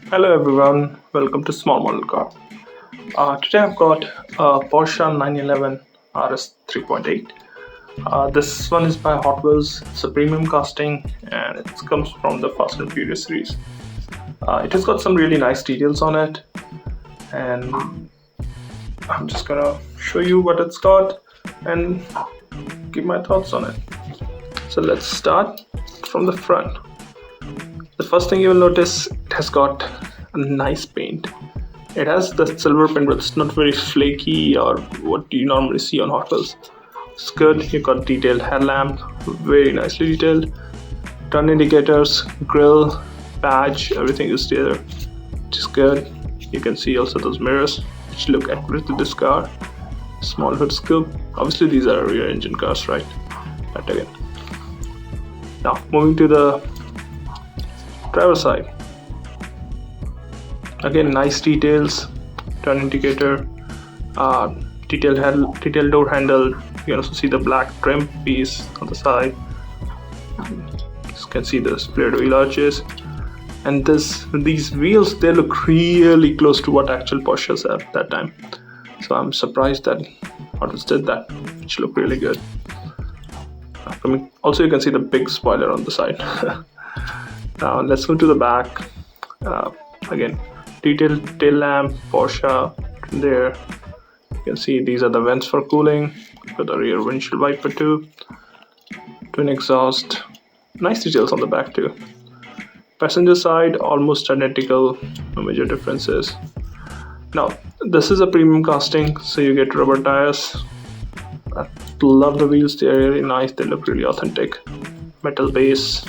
Hello everyone, welcome to Small Model Car. Today I've got a Porsche 911 RS 3.8. This one is by Hotwheels. It's a premium casting and it comes from the Fast and Furious series. It has got some really nice details on it, and I'm just gonna show you what it's got and give my thoughts on it. So let's start from the front. The first thing you will notice, it has got a nice paint. It has the silver paint, but it's not very flaky or what you normally see on Hot Wheels. It's good. You got detailed headlamp, very nicely detailed. Turn indicators, grille, badge, everything is there, which is good. You can see also those mirrors, which look accurate to this car. Small hood scoop. Obviously, these are rear engine cars, right? But again, now moving to the driver side. Again, nice details, turn indicator, detailed door handle. You can also see the black trim piece on the side. You can see the split wheel arches, and these wheels, they look really close to what actual Porsches have that time. So I'm surprised that Hotwheels did that, which look really good. Also, you can see the big spoiler on the side. Now let's move to the back. Again, detailed tail lamp, Porsche there. You can see these are the vents for cooling. Got the rear windshield wiper too. Twin exhaust. Nice details on the back too. Passenger side almost identical, no major differences. Now this is a premium casting, so you get rubber tires. I love the wheels, they are really nice, they look really authentic. Metal base.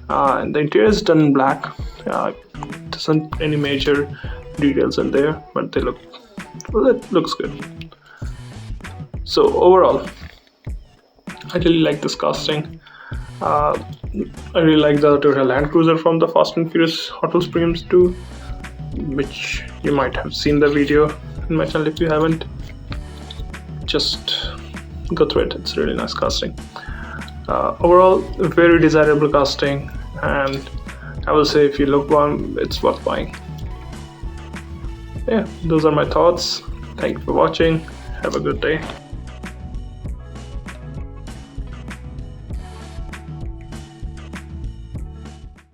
And the interior is done in black. Doesn't any major details in there, but they look, well, it looks good. So overall, I really like this casting. I really like the Toyota Land Cruiser from the Fast and Furious Hot Wheels Premiums too, which you might have seen the video in my channel. If you haven't, just go through it. It's a really nice casting. Overall, very desirable casting, and I will say if you look one, it's worth buying. Yeah, those are my thoughts. Thank you for watching. Have a good day.